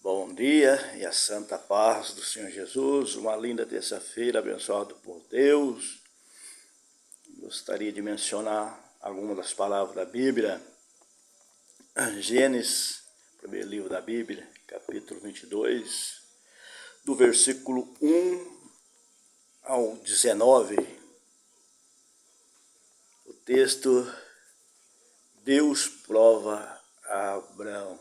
Bom dia e a santa paz do Senhor Jesus, uma linda terça-feira abençoada por Deus. Gostaria de mencionar algumas das palavras da Bíblia. Gênesis, primeiro livro da Bíblia, capítulo 22, do versículo 1 ao 19. O texto: Deus prova a Abraão.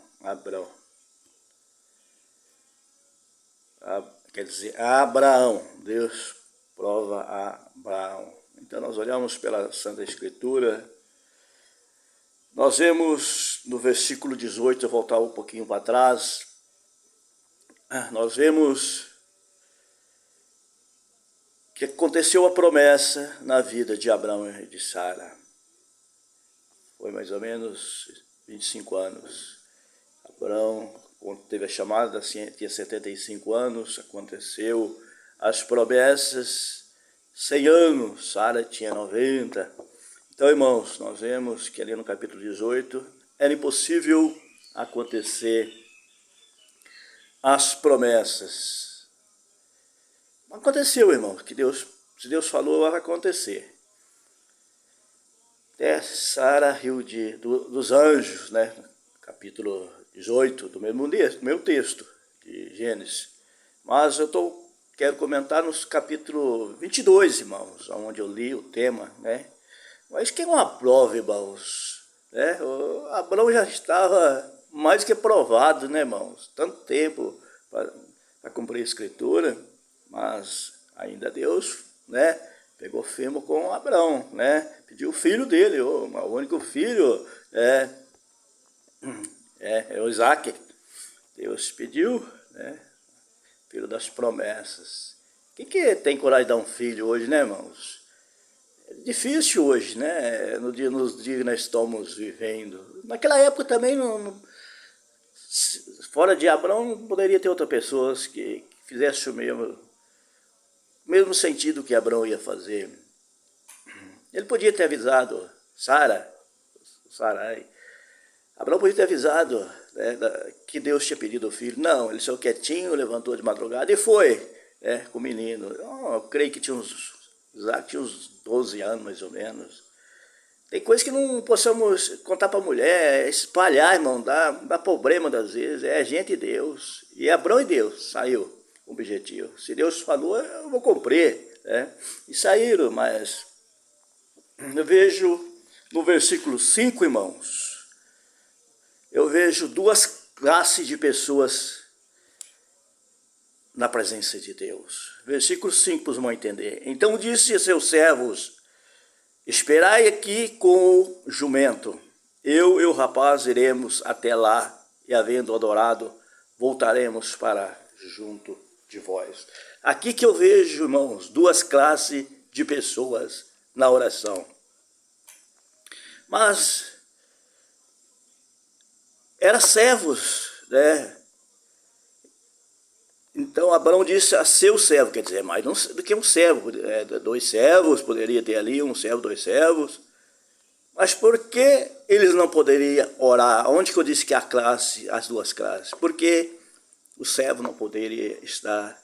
Quer dizer, a Abraão, Deus prova a Abraão. Então nós olhamos pela Santa Escritura, nós vemos no versículo 18, eu voltar um pouquinho para trás, nós vemos que aconteceu a promessa na vida de Abraão e de Sara. Foi mais ou menos 25 anos. Abraão, quando teve a chamada, tinha 75 anos, aconteceu as promessas, 100 anos, Sara tinha 90. Então, irmãos, nós vemos que ali no capítulo 18, era impossível acontecer as promessas. Aconteceu, irmãos, que se Deus falou, vai acontecer. Até Sara riu dos anjos, né? Capítulo 18, do mesmo texto de Gênesis. Mas quero comentar nos capítulo 22, irmãos, onde eu li o tema, né? Mas que é uma prova, irmãos, né? O Abraão já estava mais que provado, né, irmãos? Tanto tempo para cumprir a Escritura, mas ainda Deus, né, pegou firme com Abraão, né? Pediu o filho dele, o único filho, é o Isaac. Deus pediu, né? Filho das promessas. Quem que tem coragem de dar um filho hoje, né, irmãos? É difícil hoje, né? Nos dias que nós estamos vivendo. Naquela época também, fora de Abraão, não poderia ter outras pessoas que fizessem o mesmo sentido que Abraão ia fazer. Ele podia ter avisado Sarai. Abraão podia ter avisado, né, que Deus tinha pedido o filho. Não, ele saiu quietinho, levantou de madrugada e foi, né, com o menino. Eu creio que Isaac tinha uns 12 anos, mais ou menos. Tem coisa que não possamos contar para a mulher, espalhar, irmão, dá problema das vezes. É gente e Deus. E Abraão e Deus saiu com o objetivo. Se Deus falou, eu vou cumprir, né? E saíram, mas eu vejo no versículo 5, irmãos, eu vejo duas classes de pessoas na presença de Deus. Versículo 5, para os irmãos entender. Então disse a seus servos: esperai aqui com o jumento. Eu e o rapaz iremos até lá, e havendo adorado, voltaremos para junto de vós. Aqui que eu vejo, irmãos, duas classes de pessoas na oração. Mas eram servos, né? Então Abraão disse a seu servo, quer dizer, mais do que um servo, dois servos, poderia ter ali um servo, dois servos. Mas por que eles não poderiam orar? Onde que eu disse que as duas classes? Porque o servo não poderia estar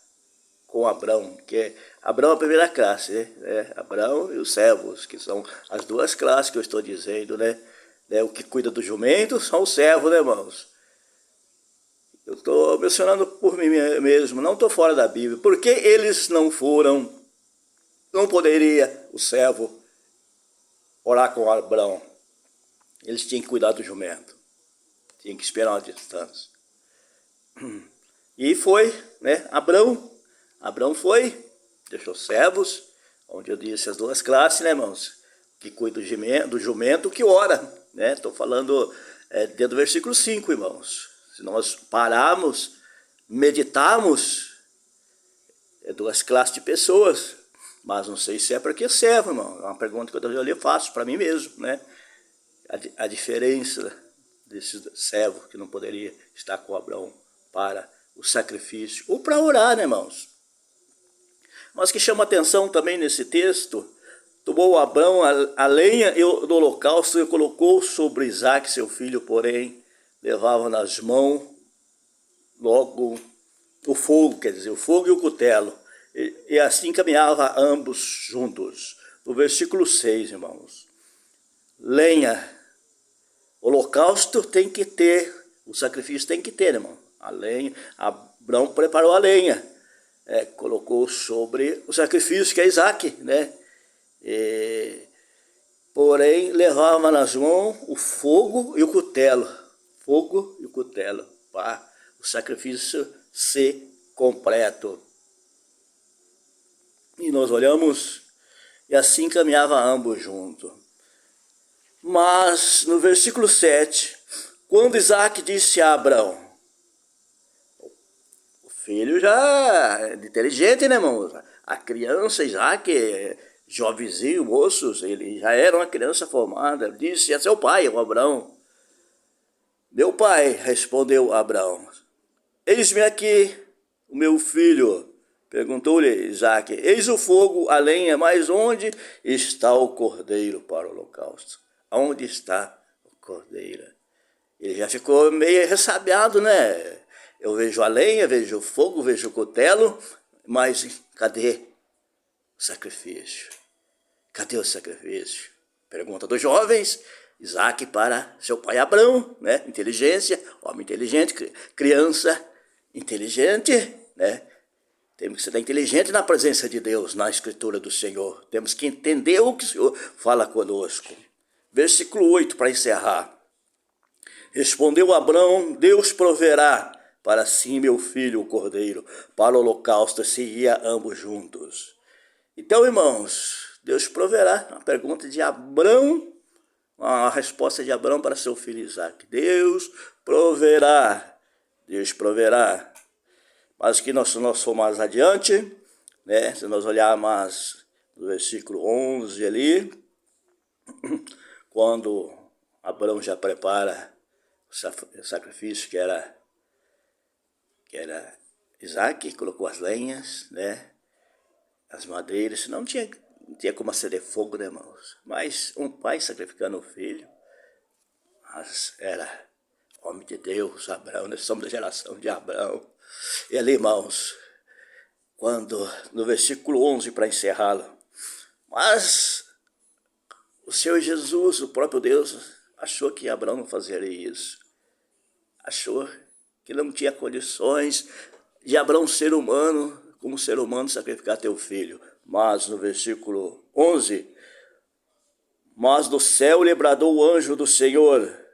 com Abraão, porque Abraão é a primeira classe, né? Abraão e os servos, que são as duas classes que eu estou dizendo, né? O que cuida do jumento são os servos, né, irmãos? Eu estou mencionando por mim mesmo, não estou fora da Bíblia. Por que eles não poderia o servo orar com Abraão? Eles tinham que cuidar do jumento, tinham que esperar uma distância. E foi, né, Abraão foi, deixou servos, onde eu disse as duas classes, né, irmãos? Que cuida do jumento, que ora, né? Estou falando dentro do versículo 5, irmãos. Se nós pararmos, meditarmos, duas classes de pessoas, mas não sei se é para que serve, irmão. É uma pergunta que eu faço para mim mesmo, né? A diferença desse servo que não poderia estar com Abraão para o sacrifício, ou para orar, né, irmãos? Mas que chama atenção também nesse texto: tomou Abraão a lenha do holocausto e colocou sobre Isaac, seu filho, porém levava nas mãos logo o fogo, quer dizer, o fogo e o cutelo. E assim caminhava ambos juntos. No versículo 6, irmãos. Lenha. Holocausto tem que ter, o sacrifício tem que ter, irmão. A lenha, Abraão preparou a lenha, colocou sobre o sacrifício, que é Isaac, né? Porém, levava nas mãos o fogo e o cutelo. Fogo e o cutelo, para o sacrifício ser completo. E nós olhamos, e assim caminhava ambos juntos. Mas, no versículo 7, quando Isaac disse a Abraão, o filho já é inteligente, né, irmão? A criança, Isaac, jovenzinho, moços, ele já era uma criança formada, disse a seu pai, o Abraão. Meu pai, respondeu Abraão, eis-me aqui, o meu filho. Perguntou-lhe Isaac, eis o fogo, a lenha, mas onde está o cordeiro para o holocausto? Onde está o cordeiro? Ele já ficou meio ressabiado, né? Eu vejo a lenha, vejo o fogo, vejo o cutelo, mas cadê o sacrifício? Cadê o sacrifício? Pergunta dos jovens, Isaac para seu pai Abraão, né? Inteligência, homem inteligente, criança inteligente, né? Temos que ser inteligente na presença de Deus, na escritura do Senhor. Temos que entender o que o Senhor fala conosco. Versículo 8, para encerrar. Respondeu Abraão, Deus proverá para si meu filho o cordeiro, para o holocausto, se ia ambos juntos. Então, irmãos, Deus proverá. A pergunta de Abraão, a resposta de Abraão para seu filho Isaac. Deus proverá. Deus proverá. Mas que nós for mais adiante, né? Se nós olharmos mais no versículo 11 ali, quando Abraão já prepara o sacrifício que era Isaac, colocou as lenhas, né? As madeiras, não tinha como acender fogo, né, irmãos? Mas um pai sacrificando o filho, mas era homem de Deus, Abraão, nós somos da geração de Abraão. E ali, irmãos, quando, no versículo 11, para encerrá-lo, mas o Senhor Jesus, o próprio Deus, achou que Abraão não fazeria isso. Achou que não tinha condições de Abraão, ser humano, como ser humano, sacrificar teu filho. Mas no versículo 11, mas do céu lhe bradou o anjo do Senhor.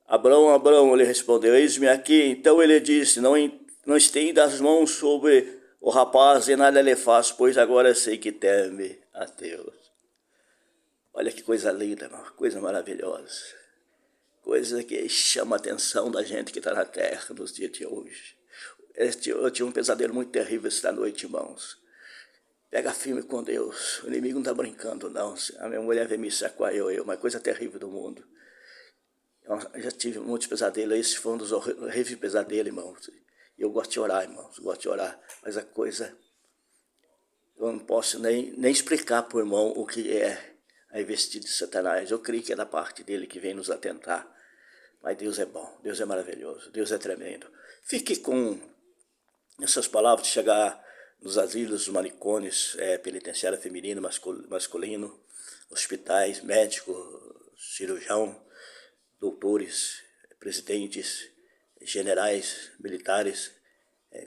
Abraão, Abraão, ele respondeu, eis-me aqui. Então ele disse, não estenda as mãos sobre o rapaz e nada lhe faço, pois agora sei que teme a Deus. Olha que coisa linda, irmão, coisa maravilhosa. Coisa que chama a atenção da gente que está na terra nos dias de hoje. Eu tinha um pesadelo muito terrível esta noite, irmãos. Pega firme com Deus, o inimigo não está brincando, não. A minha mulher veio me sacuar, uma coisa terrível do mundo. Eu já tive muitos pesadelos, esse foi um dos horríveis pesadelos, irmãos. E eu gosto de orar, irmãos, gosto de orar. Mas a coisa, eu não posso nem explicar para o irmão o que é a investida de Satanás. Eu creio que é da parte dele que vem nos atentar. Mas Deus é bom, Deus é maravilhoso, Deus é tremendo. Fique com essas palavras de chegar nos asilos, nos manicônios, penitenciário feminino, masculino, hospitais, médico, cirurgião, doutores, presidentes, generais, militares,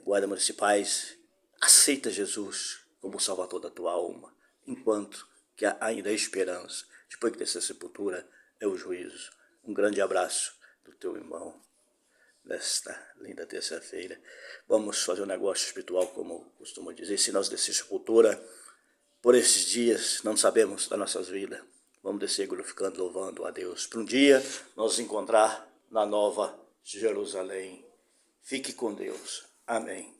guardas municipais. Aceita Jesus como Salvador da tua alma, enquanto que ainda há esperança. Depois dessa sepultura é o juízo. Um grande abraço do teu irmão nesta linda terça-feira. Vamos fazer um negócio espiritual, como costumo dizer. Se nós descer sepultura por esses dias, não sabemos das nossas vidas. Vamos descer glorificando, louvando a Deus. Para um dia nos encontrar na Nova Jerusalém. Fique com Deus. Amém.